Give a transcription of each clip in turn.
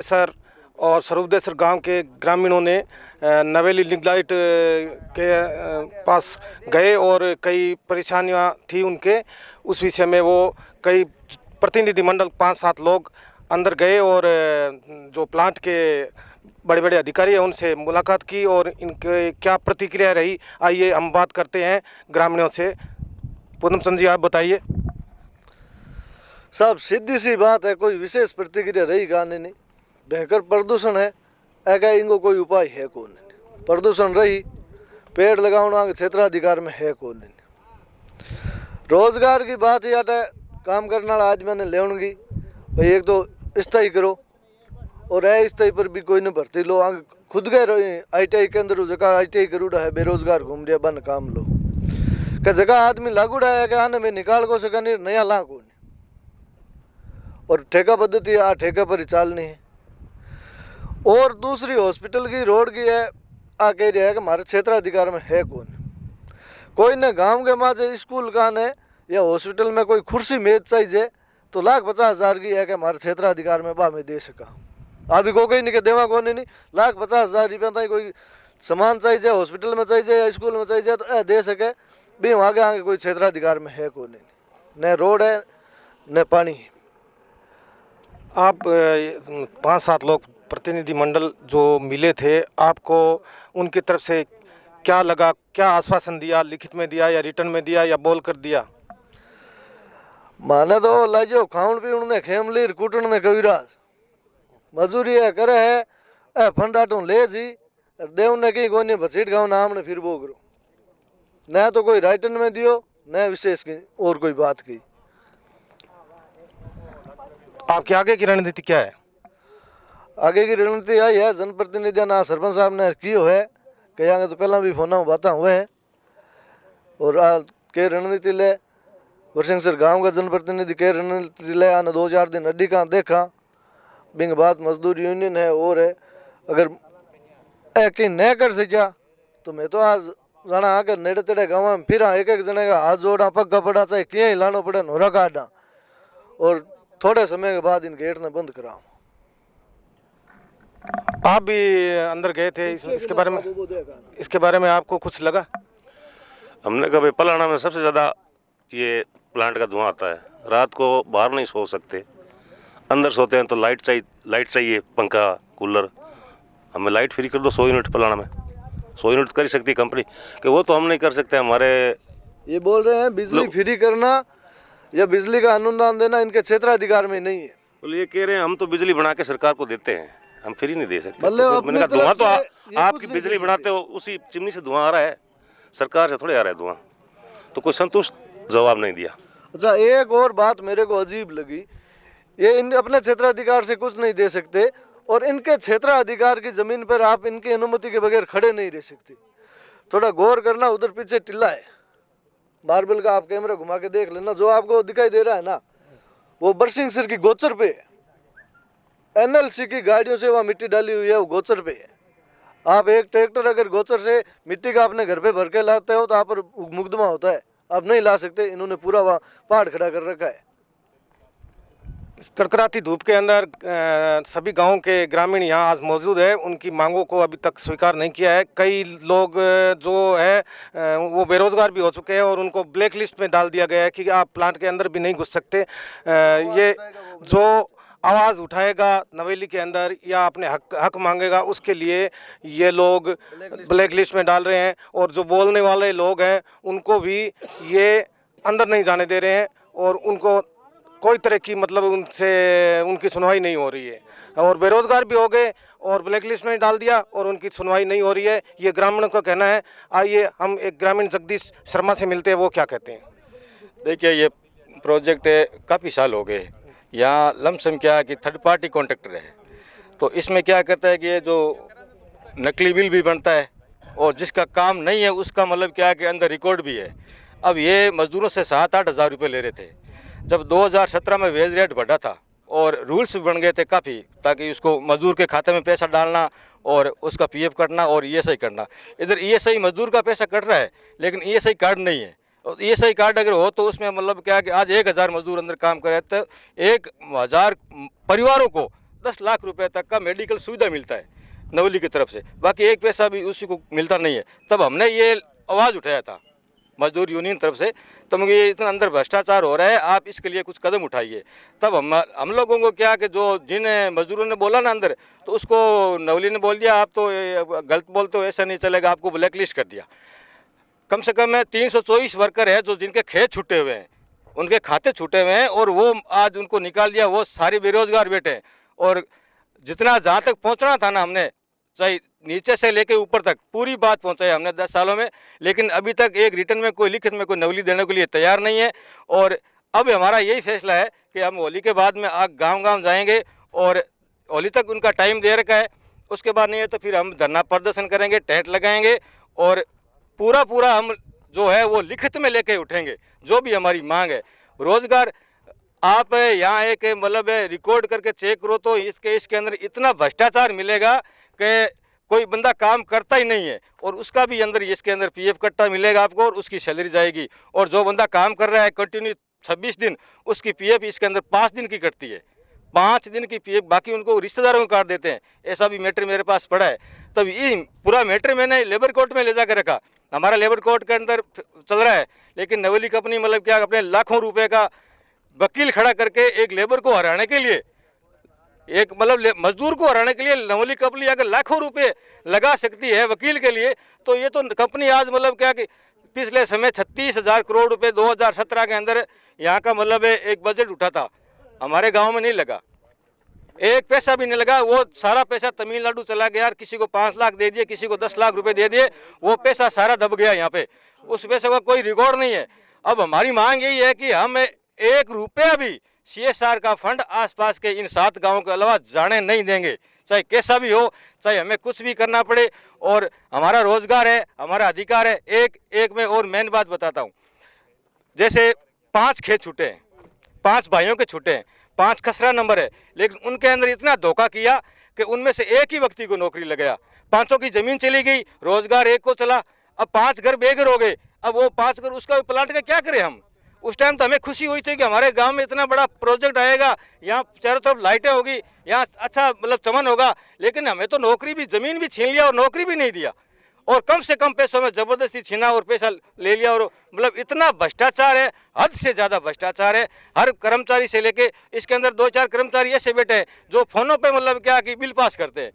Sir और सरूपदेसर गांव के ग्रामीणों ने नवेली लिग्नाइट के पास गए और कई परेशानियां थी उनके उस विषय में वो कई प्रतिनिधिमंडल 5-7 लोग अंदर गए और जो प्लांट के बड़े बड़े अधिकारी हैं उनसे मुलाकात की और इनके क्या प्रतिक्रिया रही, आइए हम बात करते हैं ग्रामीणों से। पूनम चंद जी, आप बताइए। साहब सीधी सी बात है, कोई विशेष प्रतिक्रिया रही गाने नहीं। भयंकर प्रदूषण है, ऐसा इनको कोई उपाय है कौन नहीं। प्रदूषण रही, पेड़ लगाना क्षेत्राधिकार में है कौन नहीं। रोजगार की बात याद है, काम करने वाला आज मैंने लेवनगी भाई, एक तो स्थायी करो और अस्थायी पर भी कोई नहीं भर्ती लो। आगे खुद गए ITI के अंदर जगह ITI करूड़ा है, बेरोजगार घूम रहा बन काम लो क्या जगह आदमी लागूड़ा है कि आने में निकाल को सका नहीं, नया ला को नहीं। और ठेका पद्धति आ ठेका पर ही चालनी है। और दूसरी हॉस्पिटल की रोड की है, आ कह रहा है कि हमारे क्षेत्राधिकार में है कौन। कोई ने गांव के माँ स्कूल का ने या हॉस्पिटल में कोई कुर्सी मेज चाहिए तो 1,50,000 की है कि हमारे क्षेत्राधिकार में बा में दे सका। अभी को कहीं नहीं के देवा कौन नहीं, 1,50,000 रुपया तक कोई सामान चाहिए, हॉस्पिटल में चाहिए या स्कूल में चाहिए तो दे सके भी। आगे आगे कोई क्षेत्राधिकार में है कौन नहीं, न रोड है न पानी है। आप 5-7 लोग प्रतिनिधिमंडल जो मिले थे, आपको उनकी तरफ से क्या लगा, क्या आश्वासन दिया, लिखित में दिया या रिटर्न में दिया या बोल कर दिया? माने तो लाजो खाउन पीउन ने खेमलीर कुटन ने कविराज मजूरी है करे है, ए फंडाटू ले जी देव ने कहीं कोई बचीट गाँव नाम ने फिर वो करो न तो कोई राइटन में दियो न विशेष की और कोई बात की। आपके आगे की रणनीति क्या है? आगे की रणनीति आई है, जनप्रतिनिधि ना सरपंच साहब ने कियो है, कहेंगे तो पहला भी फोन बातें हुए हैं और के रणनीति ले वरसिंगसर गांव का जनप्रतिनिधि के रणनीति ले आने 2-4 दिन अड्डी का देखा बिंग बात मजदूर यूनियन है और है। अगर एक न कर सका तो मैं तो आज जाना आकर नेड़े तेड़े गाँव में फिर एक जने का हाथ जोड़ा पग पड़ा चाहे किए ही लाना पड़े नोरा काटा और थोड़े समय के बाद इन गेट ने बंद कराओ। आप भी अंदर गए थे, इसके बारे में आपको कुछ लगा? हमने कहा भाई पलाना में सबसे ज़्यादा ये प्लांट का धुआं आता है, रात को बाहर नहीं सो सकते, अंदर सोते हैं तो लाइट चाहिए, पंखा कूलर। हमें लाइट फ्री कर दो 100 यूनिट पलाना में। 100 यूनिट कर ही सकती है कंपनी कि वो तो हम नहीं कर सकते। हमारे ये बोल रहे हैं बिजली फ्री करना या बिजली का अनुदान देना इनके क्षेत्राधिकार में नहीं है। बोले ये कह रहे हैं हम तो बिजली बना के सरकार को देते हैं, हम फ्री नहीं दे सकते। मतलब मैंने कहा धुआं तो आपकी बिजली बनाते हो, उसी चिमनी से धुआं आ रहा है, सरकार से थोड़े आ रहा है धुआं। तो कोई संतुष्ट जवाब नहीं दिया। अच्छा, एक और बात मेरे को अजीब लगी, ये इन अपने क्षेत्राधिकार से कुछ नहीं दे सकते और इनके क्षेत्राधिकार की जमीन पर आप इनकी अनुमति के बगैर खड़े नहीं रह सकते। थोड़ा गौर करना, उधर पीछे टिल्ला है मार्बल का, आप कैमरा घुमा के देख लेना, जो आपको दिखाई दे रहा है ना वो बरसिंगसर की गोचर पे है। NLC की गाड़ियों से वहाँ मिट्टी डाली हुई है, वो गोचर पे है। आप एक ट्रैक्टर अगर गोचर से मिट्टी का अपने घर पे भर के लाते हो तो आप पर मुकदमा होता है, आप नहीं ला सकते। इन्होंने पूरा वहाँ पहाड़ खड़ा कर रखा है। इस कड़कड़ाती धूप के अंदर सभी गांवों के ग्रामीण यहाँ आज मौजूद है, उनकी मांगों को अभी तक स्वीकार नहीं किया है। कई लोग जो है वो बेरोजगार भी हो चुके हैं और उनको ब्लैक लिस्ट में डाल दिया गया है कि आप प्लांट के अंदर भी नहीं घुस सकते। ये जो आवाज़ उठाएगा नवेली के अंदर या अपने हक मांगेगा, उसके लिए ये लोग ब्लैक लिस्ट में डाल रहे हैं और जो बोलने वाले लोग हैं उनको भी ये अंदर नहीं जाने दे रहे हैं और उनको कोई तरह की मतलब उनसे उनकी सुनवाई नहीं हो रही है और बेरोजगार भी हो गए और ब्लैक लिस्ट में डाल दिया और उनकी सुनवाई नहीं हो रही है, ये ग्रामीणों का कहना है। आइए हम एक ग्रामीण जगदीश शर्मा से मिलते हैं, वो क्या कहते हैं। देखिए, ये प्रोजेक्ट काफ़ी साल हो गए, यहाँ लमसम क्या है कि थर्ड पार्टी कॉन्ट्रैक्टर है, तो इसमें क्या करता है कि ये जो नकली बिल भी बनता है और जिसका काम नहीं है उसका मतलब क्या है कि अंदर रिकॉर्ड भी है। अब ये मज़दूरों से 7-8 हज़ार रुपये ले रहे थे। जब 2017 में वेज रेट बढ़ा था और रूल्स भी बन गए थे काफ़ी, ताकि उसको मजदूर के खाते में पैसा डालना और उसका PF कटना और ESI करना। इधर ESI मजदूर का पैसा कट रहा है लेकिन ESI कार्ड नहीं है। और ESI कार्ड अगर हो तो उसमें मतलब क्या है कि आज 1,000 मजदूर अंदर काम करे तो 1,000 परिवारों को 10 लाख रुपए तक का मेडिकल सुविधा मिलता है नवली की तरफ से, बाकी एक पैसा भी उसी को मिलता नहीं है। तब हमने ये आवाज़ उठाया था मजदूर यूनियन तरफ से, तो मुझे ये इतना अंदर भ्रष्टाचार हो रहा है, आप इसके लिए कुछ कदम उठाइए। तब हम लोगों को क्या कि जो जिन मजदूरों ने बोला ना अंदर, तो उसको नवली ने बोल दिया आप तो गलत बोलते हो, ऐसा नहीं चलेगा, आपको ब्लैक लिस्ट कर दिया। कम से कम 324 वर्कर है जो जिनके खेत छूटे हुए हैं, उनके खाते छूटे हुए हैं, और वो आज उनको निकाल दिया, वो सारे बेरोजगार बैठे हैं। और जितना जहाँ तक पहुँचना था ना, हमने चाहे नीचे से लेके ऊपर तक पूरी बात पहुँचाई हमने 10 सालों में, लेकिन अभी तक एक रिटर्न में कोई लिखित में कोई नवली देने के लिए तैयार नहीं है। और अब हमारा यही फैसला है कि हम होली के बाद में गांव-गांव जाएंगे, और होली तक उनका टाइम दे रखा है, उसके बाद नहीं है तो फिर हम धरना प्रदर्शन करेंगे, टेंट लगाएंगे, और पूरा हम जो है वो लिखित में लेके उठेंगे जो भी हमारी मांग है। रोजगार आप यहाँ एक मतलब रिकॉर्ड करके चेक करो तो इसके अंदर इतना भ्रष्टाचार मिलेगा कि कोई बंदा काम करता ही नहीं है, और उसका भी अंदर इसके अंदर पीएफ कट्टा मिलेगा आपको, और उसकी सैलरी जाएगी। और जो बंदा काम कर रहा है कंटिन्यू 26 दिन, उसकी पीएफ इसके अंदर 5 दिन की कटती है, 5 दिन की पीएफ, बाकी उनको रिश्तेदारों को काट देते हैं। ऐसा भी मैटर मेरे पास पड़ा है। तब ये पूरा मैटर मैंने लेबर कोर्ट में ले जाकर रखा, हमारा लेबर कोर्ट के अंदर चल रहा है, लेकिन नवली कंपनी मतलब क्या अपने लाखों रुपए का वकील खड़ा करके एक लेबर को हराने के लिए, एक मतलब मजदूर को हराने के लिए नवली कंपनी अगर लाखों रुपए लगा सकती है वकील के लिए, तो ये तो कंपनी आज मतलब क्या कि पिछले समय 36,000 करोड़ रुपए 2017 के अंदर यहाँ का मतलब एक बजट उठा था, हमारे गांव में नहीं लगा, एक पैसा भी नहीं लगा। वो सारा पैसा तमिलनाडु चला गया, किसी को 5 लाख दे दिए, किसी को 10 लाख रुपए दे दिए, वो पैसा सारा दब गया यहाँ पे, उस पैसे का कोई रिकॉर्ड नहीं है। अब हमारी मांग यही है कि हम 1 रुपया भी CSR का फंड आसपास के इन 7 गांवों के अलावा जाने नहीं देंगे, चाहे कैसा भी हो, चाहे हमें कुछ भी करना पड़े। और हमारा रोजगार है, हमारा अधिकार है। एक मैं और मेन बात बताता हूँ, जैसे 5 खेत छूटे हैं, 5 भाइयों के छूटे हैं, 5 खसरा नंबर है, लेकिन उनके अंदर इतना धोखा किया कि उनमें से एक ही व्यक्ति को नौकरी लग गया, 5 की जमीन चली गई, रोजगार एक को चला, अब 5 घर बेघर हो गए। अब वो 5 घर उसका प्लांट का क्या करें हम? उस टाइम तो हमें खुशी हुई थी कि हमारे गांव में इतना बड़ा प्रोजेक्ट आएगा, यहाँ चारों तरफ लाइटें होगी, यहाँ अच्छा मतलब चमन होगा, लेकिन हमें तो नौकरी भी, जमीन भी छीन लिया और नौकरी भी नहीं दिया, और कम से कम पैसों में ज़बरदस्ती छीना और पैसा ले लिया। और मतलब इतना भ्रष्टाचार है, हद से ज़्यादा भ्रष्टाचार है। हर कर्मचारी से लेके इसके अंदर 2-4 कर्मचारी ऐसे बैठे हैं जो फ़ोनों पे मतलब क्या कि बिल पास करते हैं,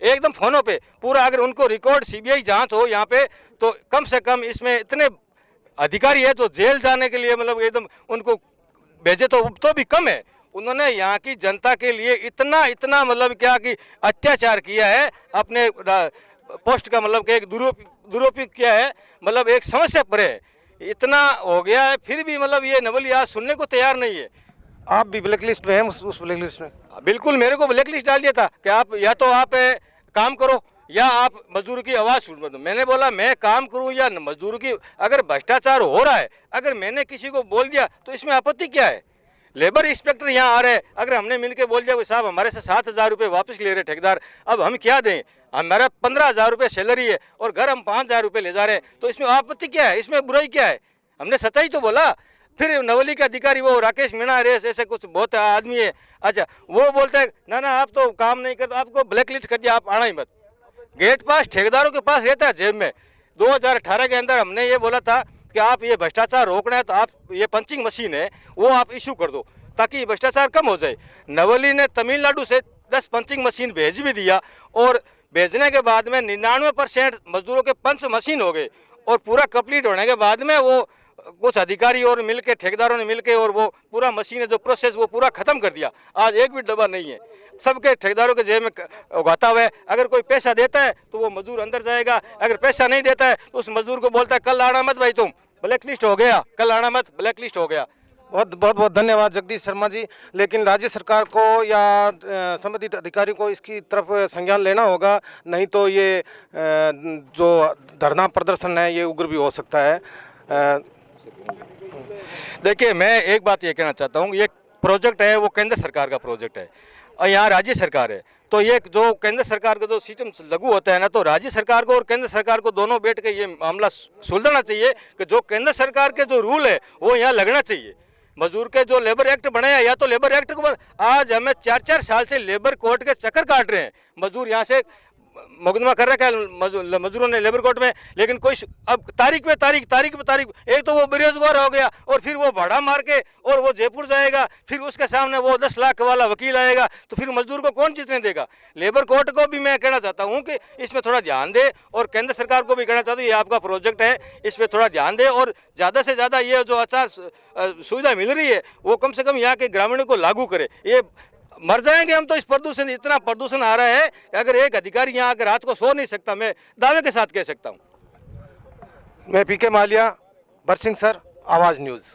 एकदम फ़ोनों पे पूरा। अगर उनको रिकॉर्ड CBI जांच हो यहाँ पे, तो कम से कम इसमें इतने अधिकारी है जो जेल जाने के लिए मतलब एकदम उनको भेजे तो भी कम है। उन्होंने यहाँ की जनता के लिए इतना मतलब क्या कि अत्याचार किया है, अपने पोस्ट का मतलब कि एक दुरुपयोग किया है, मतलब एक समस्या पर है, इतना हो गया है, फिर भी मतलब ये नवली आज सुनने को तैयार नहीं है। आप भी ब्लैक लिस्ट में हैं, उस ब्लैक लिस्ट में? बिल्कुल, मेरे को ब्लैक लिस्ट डाल दिया था कि आप या तो आप काम करो या आप मजदूर की आवाज़ सुन दो। मैंने बोला मैं काम करूं या मजदूर की, अगर भ्रष्टाचार हो रहा है, अगर मैंने किसी को बोल दिया तो इसमें आपत्ति क्या है? लेबर इंस्पेक्टर यहाँ आ रहे हैं, अगर हमने मिलकर बोल दिया साहब हमारे से 7,000 रुपये वापस ले रहे ठेकेदार, अब हम क्या दें? हमारा 15,000 रुपये सैलरी है और घर हम 5,000 रुपये ले जा रहे हैं, तो इसमें आपत्ति क्या है? इसमें बुराई क्या है? हमने सच्चाई तो बोला। फिर नवली के अधिकारी वो राकेश मीणा रेस ऐसे कुछ बहुत आदमी है, अच्छा वो बोलते हैं ना आप तो काम नहीं करते, आपको ब्लैक लिस्ट कर दिया, आप आना ही मत। गेट पास ठेकेदारों के पास रहता है जेब में। 2018 के अंदर हमने ये बोला था कि आप ये भ्रष्टाचार रोकना है तो आप ये पंचिंग मशीन है वो आप इशू कर दो ताकि भ्रष्टाचार कम हो जाए। नवली ने तमिलनाडु से 10 पंचिंग मशीन भेज भी दिया, और भेजने के बाद में 99% मजदूरों के पंच मशीन हो गए, और पूरा कंप्लीट होने के बाद में वो कुछ अधिकारी और मिलके ठेकेदारों ने मिलके और वो पूरा मशीन है जो प्रोसेस वो पूरा खत्म कर दिया। आज एक भी डब्बा नहीं है, सबके ठेकेदारों के जेब में उगाता हुआ है। अगर कोई पैसा देता है तो वो मजदूर अंदर जाएगा, अगर पैसा नहीं देता है तो उस मजदूर को बोलता है कल आना मत भाई, तुम ब्लैक लिस्ट हो गया, कल आना मत, ब्लैक लिस्ट हो गया। बहुत धन्यवाद जगदीश शर्मा जी। लेकिन राज्य सरकार को या संबंधित अधिकारी को इसकी तरफ संज्ञान लेना होगा, नहीं तो ये जो धरना प्रदर्शन है ये उग्र भी हो सकता है। देखिए, मैं एक बात ये कहना चाहता हूँ, ये प्रोजेक्ट है वो केंद्र सरकार का प्रोजेक्ट है और यहाँ राज्य सरकार है, तो ये जो केंद्र सरकार का जो सिस्टम लागू होता है ना, तो राज्य सरकार को और केंद्र सरकार को दोनों बैठ के ये मामला सुलझाना चाहिए कि जो केंद्र सरकार के जो रूल है वो यहाँ लगना चाहिए, मजदूर के जो लेबर एक्ट बने हैं, या तो लेबर एक्ट को आज हमें 4-4 साल से लेबर कोर्ट के चक्कर काट रहे हैं। मजदूर यहाँ से मुकदमा कर रखा है मजदूरों ने लेबर कोर्ट में, लेकिन कोई अब तारीख पे तारीख, एक तो वो बेरोजगार हो गया और फिर वो भाड़ा मार के और वो जयपुर जाएगा, फिर उसके सामने वो 10 लाख वाला वकील आएगा, तो फिर मजदूर को कौन जीतने देगा। लेबर कोर्ट को भी मैं कहना चाहता हूँ कि इसमें थोड़ा ध्यान दे, और केंद्र सरकार को भी कहना चाहता हूँ ये आपका प्रोजेक्ट है, इस पर थोड़ा ध्यान दे, और ज़्यादा से ज़्यादा ये जो आचार सुविधा मिल रही है वो कम से कम यहाँ के ग्रामीणों को लागू करे। ये मर जाएंगे हम तो इस प्रदूषण, इतना प्रदूषण आ रहा है कि अगर एक अधिकारी यहाँ अगर रात को सो नहीं सकता, मैं दावे के साथ कह सकता हूँ। मैं पीके मालिया, बरसिंह सर, आवाज़ न्यूज़।